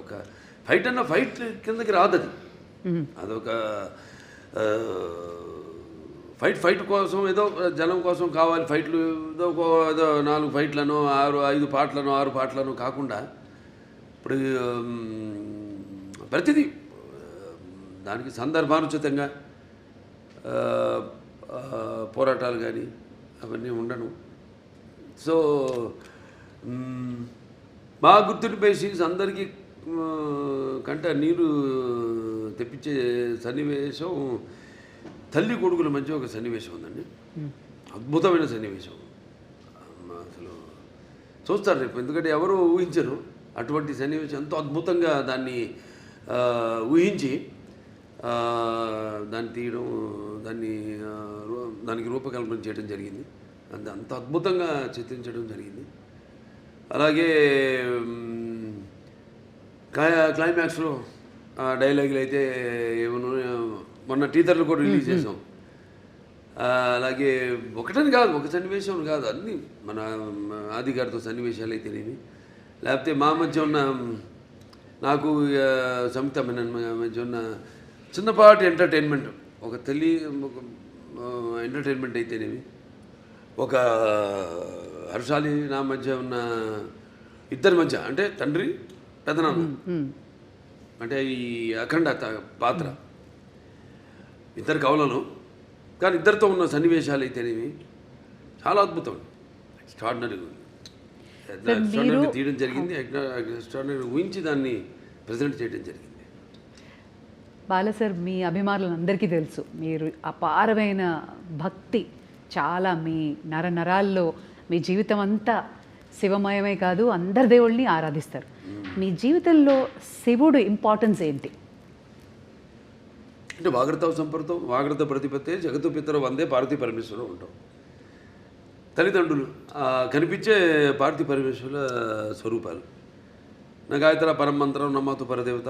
ఒక ఫైట్ అన్న ఫైట్ కిందకి రాదు అది. అదొక ఫైట్ కోసం ఏదో జనం కోసం కావాలి ఫైట్లు, ఏదో 4 ఫైట్లను 5 పాటలను 6 పాటలను కాకుండా ఇప్పుడు ప్రతిదీ దానికి సందర్భానుచితంగా పోరాటాలు కానీ అవన్నీ ఉండను. సో మా గుర్తుండిపోయే సీన్స్ అందరికీ కంట నీరు తెప్పించే సన్నివేశం తల్లి కొడుకుల మధ్య ఒక సన్నివేశం ఉందండి, అద్భుతమైన సన్నివేశం. అసలు చూస్తారు రేపు, ఎందుకంటే ఎవరు ఊహించరు అటువంటి సన్నివేశం. ఎంతో అద్భుతంగా దాన్ని ఊహించి దాన్ని తీయడం, దానికి రూపకల్పన చేయడం జరిగింది. అంత అద్భుతంగా చిత్రించడం జరిగింది. అలాగే క్లైమాక్స్లో డైలాగులు అయితే ఏమన్నా మొన్న టీజర్లు కూడా రిలీజ్ చేసాం. అలాగే ఒకటని కాదు, ఒక సన్నివేశం కాదు, అన్నీ మన ఆది గారితో సన్నివేశాలు అయితేనేమి, లేకపోతే మా మధ్య ఉన్న నాకు సంయుక్త మధ్య ఉన్న చిన్నపాటి ఎంటర్టైన్మెంట్, ఒక ఎంటర్టైన్మెంట్ అయితేనేమి, ఒక హర్షాలి నా మధ్య ఉన్న ఇద్దరి మధ్య, అంటే తండ్రి పెదనాన్న, అంటే ఈ అఖండ పాత్ర ఇద్దరు కవులను, కానీ ఇద్దరితో ఉన్న సన్నివేశాలు అయితేనేవి చాలా అద్భుతం, ఎక్స్ట్రాడినరీ తీయడం జరిగింది, ఎక్స్ట్రాడినరీ ఊహించి దాన్ని ప్రజెంట్ చేయడం జరిగింది. బాలా సార్, మీ అభిమానులందరికీ తెలుసు మీరు అపారమైన భక్తి, చాలా మీ నరాల్లో మీ జీవితం అంతా శివమయమే కాదు, అందరి దేవుళ్ళని ఆరాధిస్తారు. మీ జీవితంలో శివుడు ఇంపార్టెన్స్ ఏంటి? అంటే వాగ్రత సంపర్తం, వాగ్రత ప్రతిపత్తే జగత్తు పితరు వందే పార్వతీ పరమేశ్వరుడు ఉంటాం. తల్లిదండ్రులు కనిపించే పార్వతీ పరమేశ్వరుల స్వరూపాలు. నా గాయత్ర పరమంత్రం నమ్మతు పరదేవత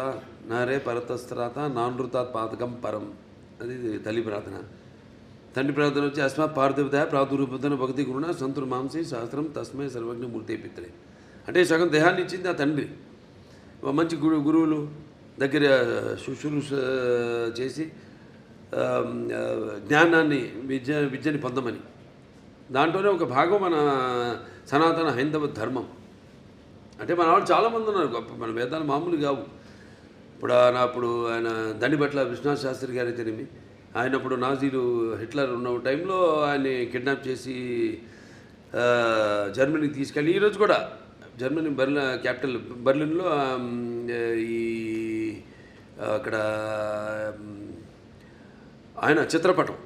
నారే పరతస్త్రాత నానృతాత్ పాతకం పరం, అది తల్లి ప్రార్థన. తండ్రి ప్రార్థన వచ్చి అస్మాత్ పార్థివత ప్రాదురూపతన భక్తి గురుణ సంతుర్ మాంసి శాస్త్రం తస్మై సర్వజ్ఞ మూర్తి పిత్రే. అంటే సగం దేహాన్ని ఇచ్చింది ఆ తండ్రి. మంచి గురువులు దగ్గర శుశ్రూష చేసి జ్ఞానాన్ని విద్యని పొందమని. దాంట్లోనే ఒక భాగం మన సనాతన హైందవ ధర్మం. అంటే మన వాళ్ళు చాలామంది ఉన్నారు గొప్ప, మన వేదాలు మామూలు కావు. అప్పుడు ఆయన దండిబట్ల విశ్వనాథ్ శాస్త్రి గారు అయితేనేమి, ఆయన అప్పుడు నాజీలు హిట్లర్ ఉన్న టైంలో ఆయన్ని కిడ్నాప్ చేసి జర్మనీకి తీసుకెళ్ళి, ఈరోజు కూడా జర్మనీ క్యాపిటల్ బర్లిన్లో ఈ అక్కడ ఆయన చిత్రపటం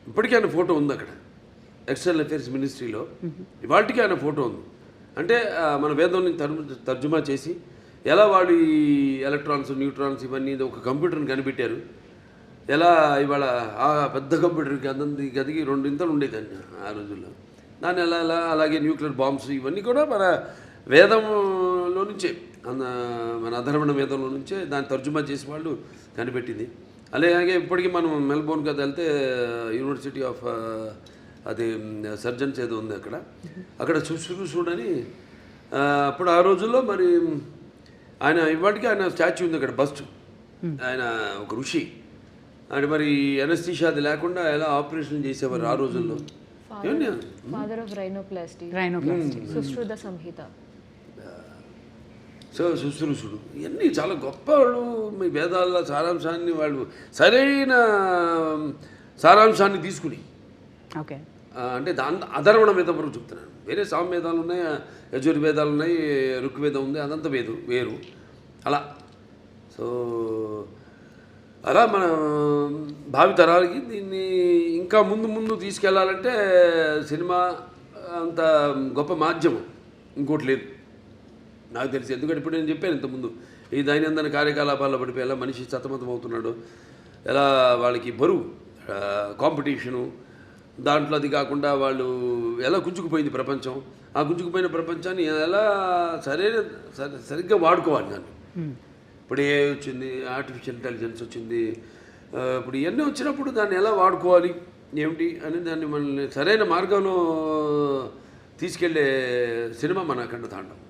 ఇప్పటికీ ఆయన ఫోటో ఉంది అక్కడ ఎక్స్టర్నల్ అఫేర్స్ మినిస్ట్రీలో. ఇవాళకి ఆయన ఫోటో ఉంది. అంటే మన వేదాన్ని తర్జుమా చేసి ఎలా వాళ్ళు ఈ ఎలక్ట్రాన్స్ న్యూట్రాన్స్ ఇవన్నీ ఒక కంప్యూటర్ని కనిపెట్టారు, ఎలా ఇవాళ ఆ పెద్ద కంప్యూటర్కి అందంది గదికి 2 ఇంతలు ఉండేదాన్ని ఆ రోజుల్లో. దాన్ని ఎలా అలాగే న్యూక్లియర్ బాంబ్స్ ఇవన్నీ కూడా మన వేదంలో నుంచే, మన అధర్వణ వేదంలో నుంచే దాన్ని తర్జుమా చేసి వాళ్ళు కనిపెట్టింది. అలాగే ఇప్పటికీ మనం మెల్బోర్న్ కదా వెళ్తే యూనివర్సిటీ ఆఫ్ అది సర్జన్స్ ఏదో ఉంది అక్కడ శుశ్రూషుడని అప్పుడు ఆ రోజుల్లో మరి ఆయన ఇవాటికి ఆయన స్టాచ్యూ ఉంది అక్కడ, బస్ట్. ఆయన ఒక ఋషి. అంటే మరి ఎనస్థీషియా అది లేకుండా ఎలా ఆపరేషన్ చేసేవారు ఆ రోజుల్లో. Father of rhinoplasty, Sushruta Samhita. సో శుశ్రూషుడు ఇవన్నీ చాలా గొప్ప వాళ్ళు. మీ వేదాల సారాంశాన్ని వాళ్ళు సరైన సారాంశాన్ని తీసుకుని, ఓకే, అంటే అధర్వణ వేదం వరకు చెప్తున్నాను. వేరే సామవేదాలు ఉన్నాయి, యజుర్వేదాలు ఉన్నాయి, ఋగ్వేదం ఉంది, అదంతా వేరు అలా. సో అలా మన భావితరాలకి దీన్ని ఇంకా ముందు తీసుకెళ్లాలంటే సినిమా అంత గొప్ప మాధ్యమం ఇంకోటి లేదు నాకు తెలిసి. ఎందుకంటే ఇప్పుడు నేను చెప్పాను ఇంతకుముందు, ఈ దైనందిన కార్యకలాపాల్లో పడిపోయి ఎలా మనిషి సతమతం అవుతున్నాడు, ఎలా వాళ్ళకి బరువు కాంపిటీషను, దాంట్లో అది కాకుండా వాళ్ళు ఎలా గుంజుకుపోయింది ప్రపంచం, ఆ గుంజుకుపోయిన ప్రపంచాన్ని ఎలా సరిగ్గా వాడుకోవాలి దాన్ని. ఇప్పుడు ఏ వచ్చింది, ఆర్టిఫిషియల్ ఇంటెలిజెన్స్ వచ్చింది, ఇప్పుడు ఇవన్నీ వచ్చినప్పుడు దాన్ని ఎలా వాడుకోవాలి ఏమిటి అని దాన్ని మనల్ని సరైన మార్గంలో తీసుకెళ్లే సినిమా మన అఖండ తాండవం.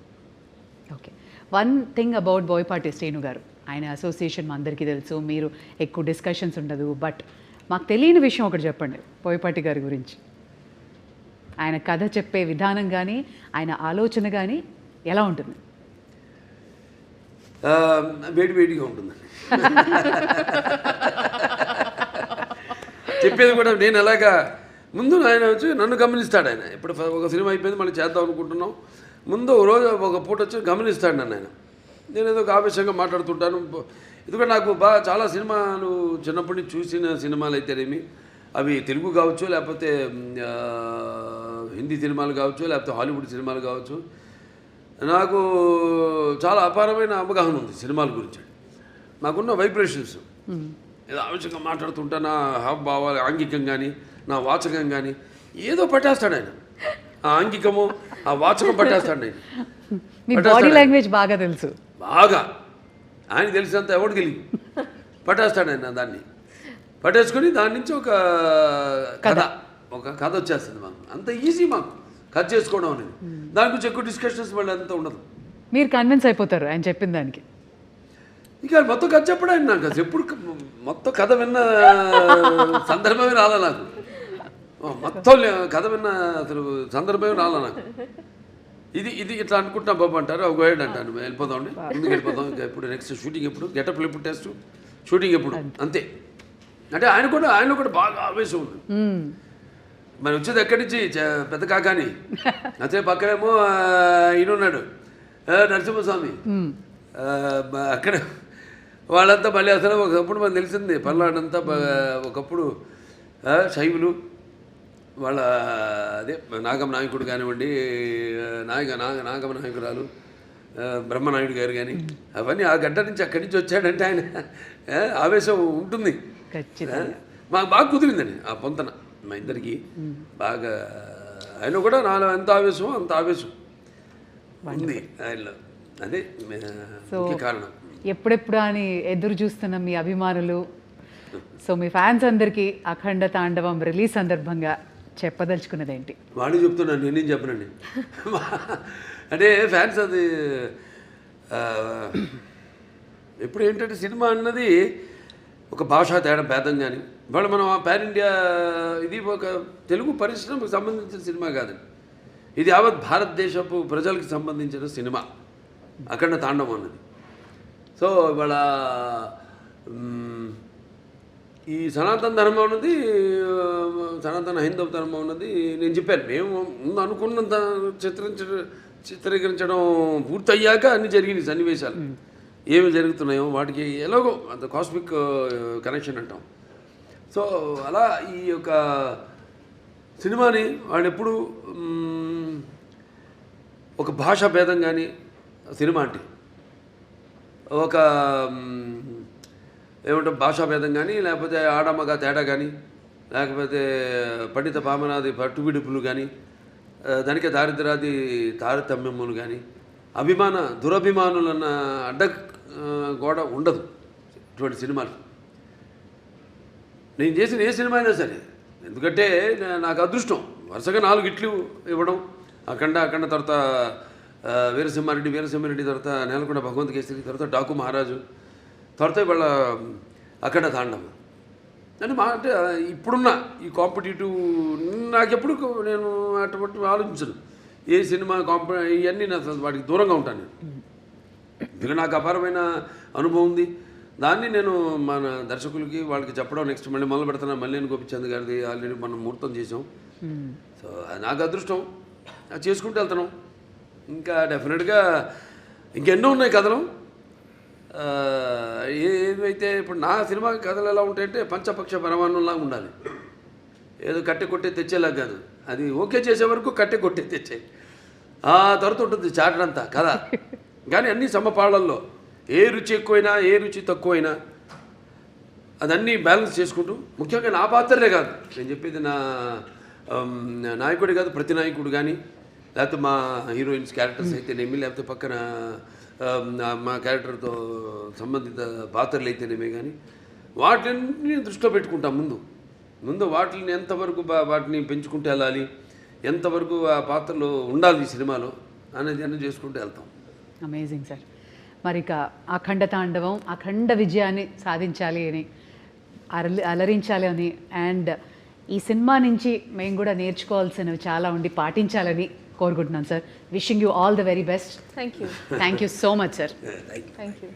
Okay, one thing about Boyapati Srinu గారు, ఆయన అసోసియేషన్ మా అందరికీ తెలుసు, మీరు ఎక్కువ డిస్కషన్స్ ఉండదు, బట్ మాకు తెలియని విషయం ఒకటి చెప్పండి బోయపాటి గారి గురించి. ఆయన కథ చెప్పే విధానం కానీ ఆయన ఆలోచన కానీ ఎలా ఉంటుంది? వేడిగా ఉంటుందండి. చెప్పేది కూడా నేను ఎలాగా ముందు ఆయన వచ్చి నన్ను గమనిస్తాడు. ఆయన ఇప్పుడు ఒక సినిమా అయిపోయింది మళ్ళీ చేద్దాం అనుకుంటున్నాం, ముందు రోజు ఒక పూట వచ్చి గమనిస్తాడు నన్ను ఆయన. నేను ఏదో ఒక ఆవేశంగా మాట్లాడుతుంటాను. ఎందుకంటే నాకు చాలా సినిమాలు చిన్నప్పటి నుంచి చూసిన సినిమాలు అయితేనేమి, అవి తెలుగు కావచ్చు, లేకపోతే హిందీ సినిమాలు కావచ్చు, లేకపోతే హాలీవుడ్ సినిమాలు కావచ్చు, నాకు చాలా అపారమైన అవగాహన ఉంది సినిమాల గురించి. నాకున్న వైబ్రేషన్స్ ఏదో ఆవేశంగా మాట్లాడుతుంటా, నా హావభావాలు ఆంగికం కానీ నా వాచకం కానీ ఏదో పట్టేస్తాడు ఆయన. ఆ ఆంగికము ఆ వాచకం పట్టేస్తాడు ఆయన. మీ బాడీ లాంగ్వేజ్ బాగా తెలుసు, బాగా ఆయన తెలిసినంత ఎవరికి తెలియదు. పట్టేస్తాడు ఆయన దాన్ని, పట్టేసుకొని దాని నుంచి ఒక కథ వచ్చేస్తుంది మాకు. అంత ఈజీ మాకు కథ చేసుకోవడం అనేది. దాని గురించి ఎక్కువ డిస్కషన్స్ మళ్ళీ అంత ఉండదు. మీరు కన్విన్స్ అయిపోతారు ఆయన చెప్పిన దానికి. ఇక మొత్తం కథ చెప్పడం ఆయన నాకు అసలు ఎప్పుడు మొత్తం కథ విన్న సందర్భమే రాలా నాకు. మొత్తం కథ విన్న అసలు సందర్భమే రాలా నాకు. ఇది ఇట్లా అనుకుంటున్నా బాబు అంటారు, ఒక గైడ్ అంటాను, వెళ్ళిపోదామండి ముందుకు వెళ్ళిపోదాం, ఇంకా ఎప్పుడు నెక్స్ట్ షూటింగ్ ఎప్పుడు, గెటప్లు ఎప్పుడు, టెస్ట్ షూటింగ్ ఎప్పుడు, అంతే. అంటే ఆయనలో కూడా బాగా ఆవేశం ఉంది. మరి వచ్చేది ఎక్కడి నుంచి పెద్ద కాకాని, అదే పక్కనేమో ఈయనున్నాడు నరసింహస్వామి, అక్కడ వాళ్ళంతా మళ్ళీ అసలు ఒకప్పుడు మనకు తెలిసింది పల్నాడంతా ఒకప్పుడు శైవులు, వాళ్ళ అదే నాగమ నాయకుడు కానివ్వండి, నాగమ నాయకురాలు బ్రహ్మనాయుడు గారు కానీ, అవన్నీ ఆ గడ్డ నుంచి అక్కడి నుంచి వచ్చాడంటే ఆయన ఆవేశం ఉంటుంది. మాకు బాగా కుదిరిందండి ఆ పొంతన మా ఇద్దరికి బాగా. ఆయన కూడా నాలో ఎంత ఆవేశమో అంత ఆవేశం ఉంది ఆయనలో. అదే ముఖ్య కారణం. ఎప్పుడెప్పుడు అని ఎదురు చూస్తున్న మీ అభిమానులు సో మీ ఫ్యాన్స్ అందరికీ అఖండ తాండవం రిలీజ్ సందర్భంగా చెప్పదలుచుకున్నది ఏంటి? వాడిని చెప్తున్నాను, నేనేం చెప్పనండి. అంటే ఫ్యాన్స్ అది ఎప్పుడు ఏంటంటే సినిమా అన్నది ఒక భాషా తేడా భేదం కానీ ఇవాళ మనం ఆ పాన్ ఇండియా ఇది ఒక తెలుగు పరిశ్రమకు సంబంధించిన సినిమా కాదండి, ఇది యావత్ భారతదేశపు ప్రజలకు సంబంధించిన సినిమా అఖండ తాండవం అన్నది. సో ఇవాళ ఈ సనాతన ధర్మం ఉన్నది, సనాతన హైందవ ధర్మం ఉన్నది నేను చెప్పాను. మేము ముందు అనుకున్నంత చిత్రీకరించడం పూర్తయ్యాక అన్ని జరిగినాయి సన్నివేశాలు ఏమి జరుగుతున్నాయో వాటికి ఎలాగో అంత కాస్మిక్ కనెక్షన్ అంటాం. సో అలా ఈ యొక్క సినిమాని వాళ్ళు ఎప్పుడు ఒక భాషా భేదం కానీ సినిమా అంటే ఒక ఏమంటాం భాషా భేదం కానీ లేకపోతే ఆడమ్మగా తేడా కానీ లేకపోతే పండిత పామనాది పట్టుబిడుపులు కానీ దానికే దారిద్రాది తారతమ్యములు కానీ దురభిమానులన్న అడ్డ గోడ ఉండదు ఇటువంటి సినిమాలు. నేను చేసిన ఏ సినిమా అయినా సరే, ఎందుకంటే నాకు అదృష్టం వరుసగా 4 హిట్లు ఇవ్వడం, అఖండ తర్వాత వీరసింహారెడ్డి తర్వాత నేలకొండ భగవంత్ కేసరి, తర్వాత డాకు మహారాజు, తర్వాత ఇవాళ అఖండ తాండవం అంటే అంటే ఇప్పుడున్న ఈ కాంపిటేటివ్ నాకెప్పుడు నేను అటువంటి ఆలోచించను. ఏ సినిమా ఇవన్నీ నా వాటికి దూరంగా ఉంటాను నేను. ఎందుకంటే నాకు అపారమైన అనుభవం ఉంది. దాన్ని నేను మన దర్శకులకి వాళ్ళకి చెప్పడం నెక్స్ట్ మళ్ళీ మొదలు పెడుతున్నా. మల్లేని గోపిచంద్ గారిది ఆల్రెడీ మనం ముహూర్తం చేసాం. సో నాకు అదృష్టం, అది చేసుకుంటూ వెళ్తున్నాం. ఇంకా డెఫినెట్గా ఇంకెన్నో ఉన్నాయి కథలు. ఏవైతే ఇప్పుడు నా సినిమా కథలు ఎలా ఉంటాయంటే పంచపక్ష పరమాన్నంలాగా ఉండాలి. ఏదో కట్టె కొట్టే తెచ్చేలా కాదు, అది ఓకే చేసే వరకు కట్టె కొట్టే తెచ్చే ఆ తర్వాత ఉంటుంది చాటంతా కథ. కానీ అన్ని సమపాళ్ళల్లో ఏ రుచి ఎక్కువైనా ఏ రుచి తక్కువైనా అదన్నీ బ్యాలెన్స్ చేసుకుంటూ, ముఖ్యంగా నా పాత్రలే కాదు నేను చెప్పేది, నా నాయకుడే కాదు ప్రతి నాయకుడు కానీ లేకపోతే మా హీరోయిన్స్ క్యారెక్టర్స్ అయితేనేమి లేకపోతే పక్కన మా క్యారెక్టర్తో సంబంధిత పాత్రలు అయితేనేమే కానీ వాటిని దృష్టిలో పెట్టుకుంటాం. ముందు వాటిని ఎంతవరకు వాటిని పెంచుకుంటూ వెళ్ళాలి, ఎంతవరకు ఆ పాత్రలో ఉండాలి ఈ సినిమాలో అనేది అన్నీ చేసుకుంటూ వెళ్తాం. Amazing sir. మరి ఇక అఖండ తాండవం అఖండ విజయాన్ని సాధించాలి అని, అలరించాలి అని, అండ్ ఈ సినిమా నుంచి మేము కూడా నేర్చుకోవాల్సినవి చాలా ఉండి పాటించాలని కోరుకుంటున్నాను sir. Wishing you all the very best. Thank you. Thank you so much sir. Thank you.